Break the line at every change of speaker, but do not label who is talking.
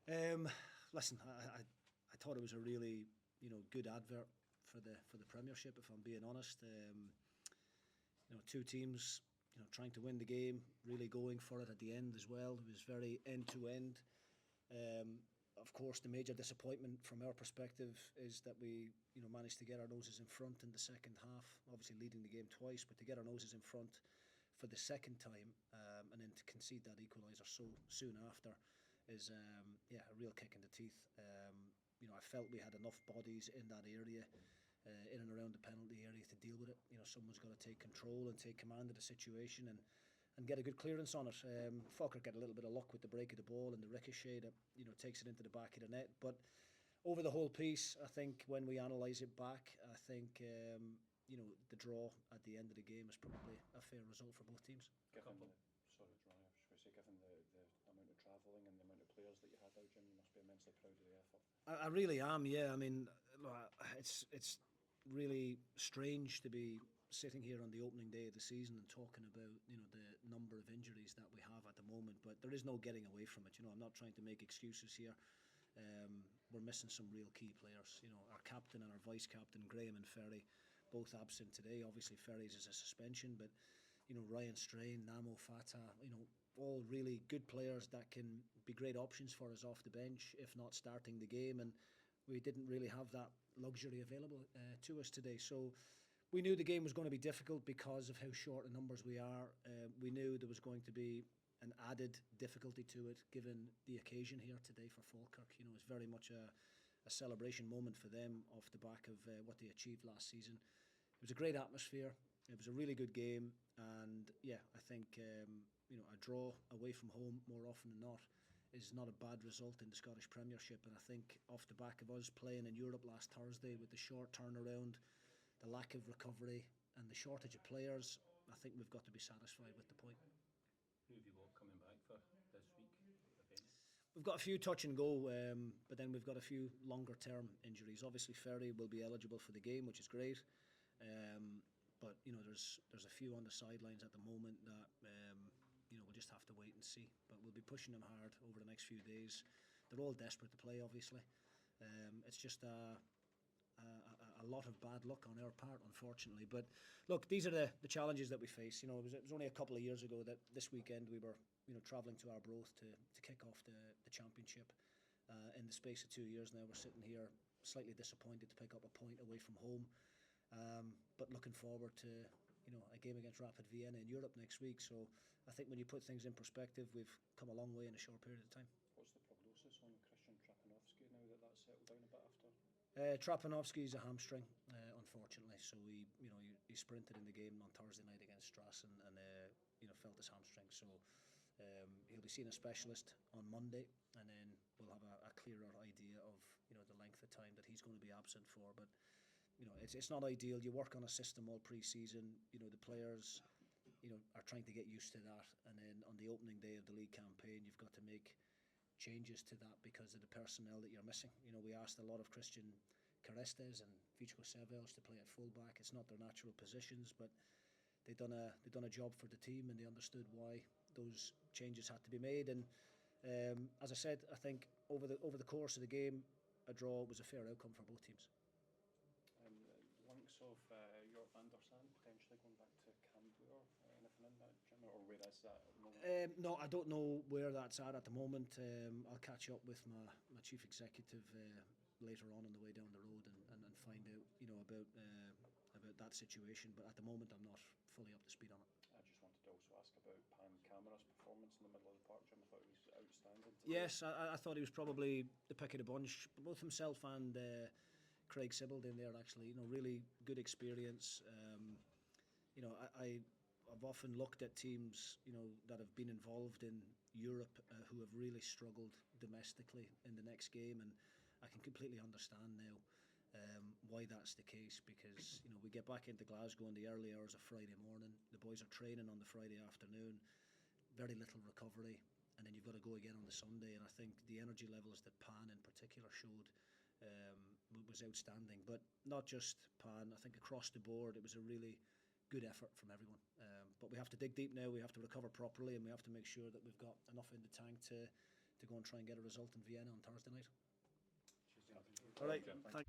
Listen, I thought it was a really good advert for the Premiership. If I'm being honest, two teams trying to win the game, really going for it at the end as well. It was very end to end. Of course, the major disappointment from our perspective is that we managed to get our noses in front in the second half. Obviously, leading the game twice, but to get our noses in front for the second time and then to concede that equaliser so soon after is a real kick in the teeth. I felt we had enough bodies in that area, in and around the penalty area, to deal with it. Someone's got to take control and take command of the situation and get a good clearance on it. Falkirk get a little bit of luck with the break of the ball and the ricochet that takes it into the back of the net. But over the whole piece, I think when we analyse it back, I think the draw at the end of the game is probably a fair result for both teams.
Given the amount of travelling and the amount of players that you had out, Jim, you must be immensely proud of the effort.
I really am, yeah. I mean, it's really strange to be sitting here on the opening day of the season and talking about the number of injuries that we have at the moment, but there is no getting away from it. I'm not trying to make excuses here. We're missing some real key players. Our captain and our vice captain, Graham and Ferry, both absent today. Obviously Ferry's is a suspension, but Ryan Strain, Namo Fatah, all really good players that can be great options for us off the bench, if not starting the game, and we didn't really have that luxury available to us today. So we knew the game was going to be difficult because of how short in numbers we are. We knew there was going to be an added difficulty to it, given the occasion here today for Falkirk. It's very much a celebration moment for them off the back of what they achieved last season. It was a great atmosphere. It was a really good game, and I think a draw away from home more often than not is not a bad result in the Scottish Premiership. And I think off the back of us playing in Europe last Thursday with the short turnaround, the lack of recovery and the shortage of players, I think we've got to be satisfied with the point.
Who have you got coming back for this week, if any?
We've got a few touch and go, but then we've got a few longer term injuries. Obviously Ferry will be eligible for the game, which is great. But there's a few on the sidelines at the moment that we'll just have to wait and see. But we'll be pushing them hard over the next few days. They're all desperate to play, obviously. It's just a lot of bad luck on our part, unfortunately. But look, these are the challenges that we face. It was only a couple of years ago that this weekend we were travelling to Arbroath to kick off the championship. In the space of 2 years now, we're sitting here slightly disappointed to pick up a point away from home. But looking forward to a game against Rapid Vienna in Europe next week. So I think when you put things in perspective, we've come a long way in a short period of time.
What's the prognosis on Christian Trapanovsky now that that's settled down a bit after?
Trapanovsky's a hamstring, unfortunately. So he sprinted in the game on Thursday night against Strassen and felt his hamstring. So he'll be seeing a specialist on Monday, and then we'll have a clearer idea of the length of time that he's going to be absent for. But it's not ideal. You work on a system all pre-season. The players are trying to get used to that, and then on the opening day of the league campaign, you've got to make changes to that because of the personnel that you're missing. We asked a lot of Christian Carestes and Vichko Sevels to play at fullback. It's not their natural positions, but they've done a job for the team, and they understood why those changes had to be made. And as I said, I think over the course of the game, a draw was a fair outcome for both teams.
Links of York van der Sand potentially going back to Cambuur, anything in that, Jim, or where is that at the moment?
No, I don't know where that's at the moment. I'll catch up with my chief executive later on the way down the road and find out about that situation. But at the moment, I'm not fully up to speed on it.
I just wanted to also ask about Pan Camera's performance in the middle of the park, Jim. I thought he was outstanding today.
Yes, I thought he was probably the pick of the bunch. Both himself and Craig Sibbald in there, actually, really good experience. I've often looked at teams, that have been involved in Europe who have really struggled domestically in the next game, and I can completely understand now why that's the case, because we get back into Glasgow in the early hours of Friday morning. The boys are training on the Friday afternoon, very little recovery, and then you've got to go again on the Sunday. And I think the energy levels that Pan in particular showed was outstanding. But not just Pan, I think across the board it was a really good effort from everyone. But we have to dig deep now, we have to recover properly, and we have to make sure that we've got enough in the tank to to go and try and get a result in Vienna on Thursday night.
Cheers, Jim.
All right,
Jim.
thank